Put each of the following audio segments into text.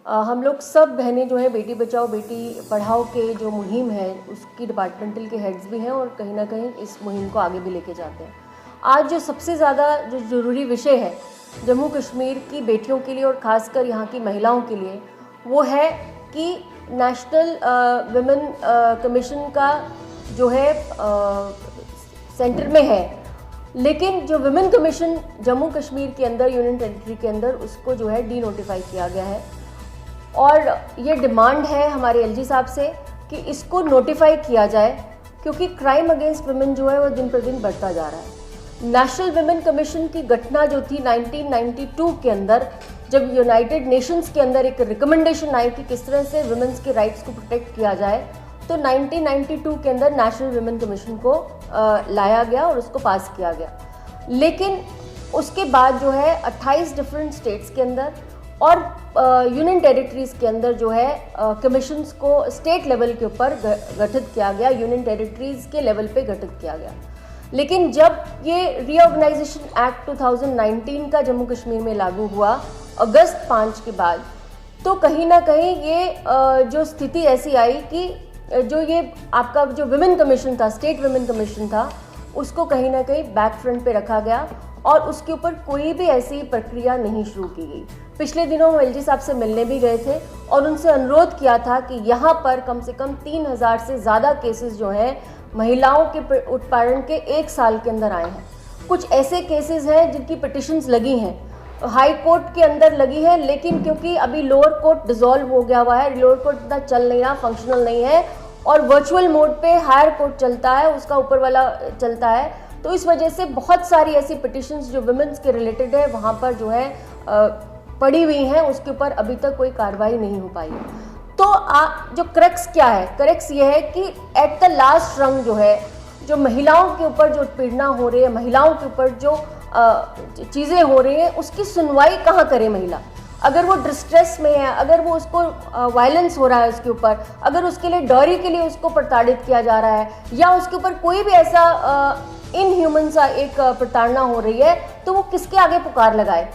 हम लोग सब बहनें जो है बेटी बचाओ बेटी पढ़ाओ के जो मुहिम है उसकी डिपार्टमेंटल के हेड्स भी हैं और कहीं ना कहीं इस मुहिम को आगे भी लेके जाते हैं। आज जो सबसे ज़्यादा जो ज़रूरी विषय है जम्मू कश्मीर की बेटियों के लिए और ख़ासकर यहाँ की महिलाओं के लिए वो है कि नेशनल विमेन कमीशन का जो है सेंटर में है, लेकिन जो विमेन कमीशन जम्मू कश्मीर के अंदर यूनियन टेरिटरी के अंदर उसको जो है डी नोटिफाई किया गया है और ये डिमांड है हमारे एलजी साहब से कि इसको नोटिफाई किया जाए क्योंकि क्राइम अगेंस्ट वुमेन जो है वो दिन पर दिन बढ़ता जा रहा है। नेशनल विमेन कमीशन की घटना जो थी 1992 के अंदर, जब यूनाइटेड नेशंस के अंदर एक रिकमेंडेशन आई कि किस तरह से वुमेन्स के राइट्स को प्रोटेक्ट किया जाए, तो 1992 के अंदर नेशनल विमेन कमीशन को लाया गया और उसको पास किया गया। लेकिन उसके बाद जो है 28 डिफरेंट स्टेट्स के अंदर और यूनियन टेरिटरीज के अंदर जो है कमीशंस को स्टेट लेवल के ऊपर गठित किया गया, यूनियन टेरिटरीज के लेवल पे गठित किया गया। लेकिन जब ये रीऑर्गेनाइजेशन एक्ट 2019 का जम्मू कश्मीर में लागू हुआ अगस्त 5 के बाद, तो कहीं ना कहीं ये जो स्थिति ऐसी आई कि जो ये आपका जो विमेन कमीशन था, स्टेट विमेन कमीशन था, उसको कहीं ना कहीं बैक फ्रंट पे रखा गया और उसके ऊपर कोई भी ऐसी प्रक्रिया नहीं शुरू की गई। पिछले दिनों हम एलजी साहब से मिलने भी गए थे और उनसे अनुरोध किया था कि यहाँ पर कम से कम 3000 से ज़्यादा केसेस जो हैं महिलाओं के उत्पीड़न के 1 साल के अंदर आए हैं। कुछ ऐसे केसेस हैं जिनकी पिटिशंस लगी हैं, हाई कोर्ट के अंदर लगी है, लेकिन क्योंकि अभी लोअर कोर्ट डिसॉल्व हो गया हुआ है, लोअर कोर्ट इतना चल नहीं रहा, फंक्शनल नहीं है और वर्चुअल मोड पे हायर कोर्ट चलता है, उसका ऊपर वाला चलता है, तो इस वजह से बहुत सारी ऐसी पिटिशंस जो वुमेन्स के रिलेटेड है वहाँ पर जो है पड़ी हुई हैं, उसके ऊपर अभी तक कोई कार्रवाई नहीं हो पाई है। तो जो क्रक्स क्या है, क्रक्स ये है कि एट द लास्ट रंग जो है, जो महिलाओं के ऊपर जो उत्पीड़ना हो रही है, महिलाओं के ऊपर जो चीज़ें हो रही हैं, उसकी सुनवाई कहाँ करे महिला। अगर वो डिस्ट्रेस में है, अगर वो उसको वायलेंस हो रहा है उसके ऊपर, अगर उसके लिए डॉरी के लिए उसको प्रताड़ित किया जा रहा है या उसके ऊपर कोई भी ऐसा इनह्यूमन सा एक प्रताड़ना हो रही है, तो वो किसके आगे पुकार लगाए।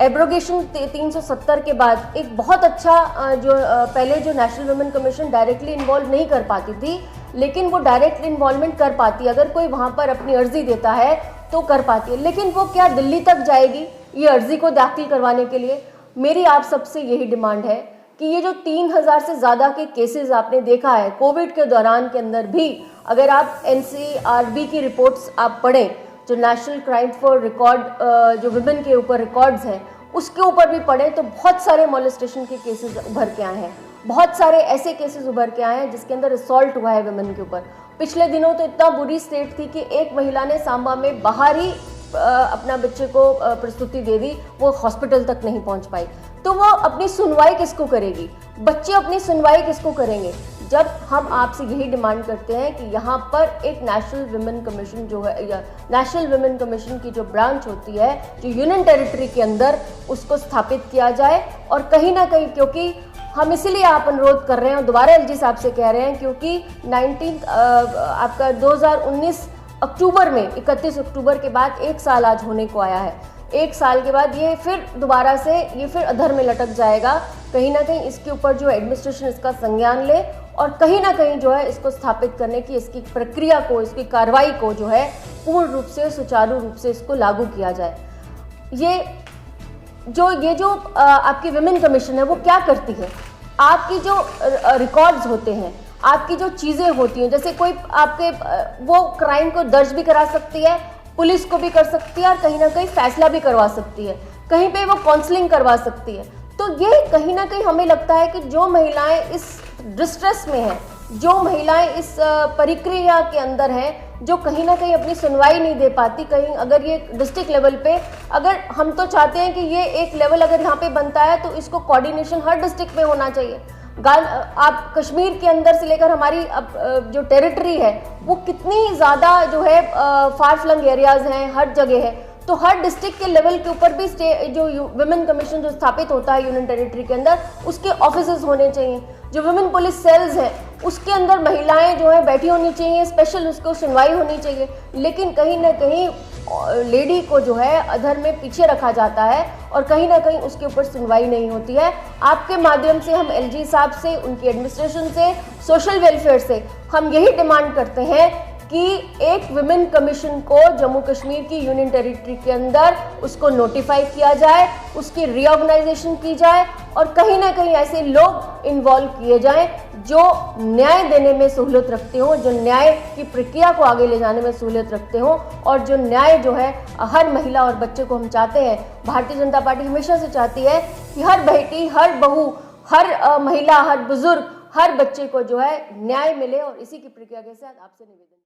एब्रोगेशन 370 के बाद एक बहुत अच्छा जो पहले जो national women commission directly involve नहीं कर पाती थी, लेकिन वो डायरेक्ट इन्वॉल्वमेंट कर पाती है। अगर कोई वहाँ पर अपनी अर्जी देता है तो कर पाती है, लेकिन वो क्या दिल्ली तक जाएगी ये अर्जी को दाखिल करवाने के लिए। मेरी आप सबसे यही डिमांड है कि ये जो 3000 से ज़्यादा के केसेस आपने देखा है कोविड के दौरान के अंदर भी, अगर आप NCRB की रिपोर्ट्स आप पढ़ें, जो नेशनल क्राइम फॉर रिकॉर्ड जो विमेन के ऊपर रिकॉर्ड्स हैं उसके ऊपर भी पढ़ें, तो बहुत सारे मोलेस्टेशन के केसेस उभर के आए हैं, बहुत सारे ऐसे केसेस उभर के आए हैं जिसके अंदर असॉल्ट हुआ है विमेन के ऊपर। पिछले दिनों तो इतना बुरी स्टेट थी कि एक महिला ने सांबा में बाहर ही अपना बच्चे को प्रस्तुति दे दी, वो हॉस्पिटल तक नहीं पहुंच पाई। तो वो अपनी सुनवाई किसको करेगी, बच्चे अपनी सुनवाई किसको करेंगे, जब हम आपसे यही डिमांड करते हैं कि यहाँ पर एक नेशनल विमेन कमीशन जो है, या नेशनल विमेन कमीशन की जो ब्रांच होती है जो यूनियन टेरिटरी के अंदर, उसको स्थापित किया जाए। और कहीं ना कहीं, क्योंकि हम इसीलिए आप अनुरोध कर रहे हैं और दोबारा एलजी साहब से कह रहे हैं, क्योंकि 2019 अक्टूबर में 31 अक्टूबर के बाद 1 साल आज होने को आया है। 1 साल के बाद ये फिर दोबारा से ये फिर अधर में लटक जाएगा। कहीं ना कहीं इसके ऊपर जो एडमिनिस्ट्रेशन इसका संज्ञान ले और कहीं ना कहीं जो है इसको स्थापित करने की, इसकी प्रक्रिया को, इसकी कार्रवाई को जो है पूर्ण रूप से, सुचारू रूप से इसको लागू किया जाए। ये जो आपकी विमेन कमीशन है वो क्या करती है, आपकी जो रिकॉर्ड्स होते हैं, आपकी जो चीज़ें होती हैं, जैसे कोई आपके वो क्राइम को दर्ज भी करा सकती है, पुलिस को भी कर सकती है और कहीं ना कहीं फैसला भी करवा सकती है, कहीं पे वो काउंसलिंग करवा सकती है। तो ये कहीं ना कहीं हमें लगता है कि जो महिलाएं इस डिस्ट्रेस में हैं, जो महिलाएं इस प्रक्रिया के अंदर हैं, जो कहीं ना कहीं अपनी सुनवाई नहीं दे पाती, कहीं अगर ये डिस्ट्रिक्ट लेवल पे, अगर हम तो चाहते हैं कि ये एक लेवल अगर यहाँ पे बनता है तो इसको कोऑर्डिनेशन हर डिस्ट्रिक्ट में होना चाहिए। आप कश्मीर के अंदर से लेकर हमारी जो टेरिटरी है वो कितनी ज़्यादा जो है फार फ्लंग एरियाज़ हैं, हर जगह है, तो हर डिस्ट्रिक्ट के लेवल के ऊपर भी जो वुमेन कमीशन जो स्थापित होता है यूनियन टेरिटरी के अंदर, उसके ऑफिसेज होने चाहिए। जो वुमेन पुलिस सेल्स हैं उसके अंदर महिलाएं जो है बैठी होनी चाहिए, स्पेशल उसको सुनवाई होनी चाहिए। लेकिन कहीं ना कहीं लेडी को जो है अधर में पीछे रखा जाता है और कहीं ना कहीं उसके ऊपर सुनवाई नहीं होती है। आपके माध्यम से हम एलजी साहब से, उनकी एडमिनिस्ट्रेशन से, सोशल वेलफेयर से हम यही डिमांड करते हैं कि एक विमेन कमीशन को जम्मू कश्मीर की यूनियन टेरिटरी के अंदर उसको नोटिफाई किया जाए, उसकी रीऑर्गेनाइजेशन की जाए और कहीं ना कहीं ऐसे लोग इन्वॉल्व किए जाएं जो न्याय देने में सहूलियत रखते हों, जो न्याय की प्रक्रिया को आगे ले जाने में सहूलियत रखते हों और जो न्याय जो है हर महिला और बच्चे को हम चाहते हैं। भारतीय जनता पार्टी हमेशा से चाहती है कि हर बेटी, हर बहू, हर महिला, हर बुजुर्ग, हर बच्चे को जो है न्याय मिले और इसी की प्रक्रिया के साथ आपसे निवेदन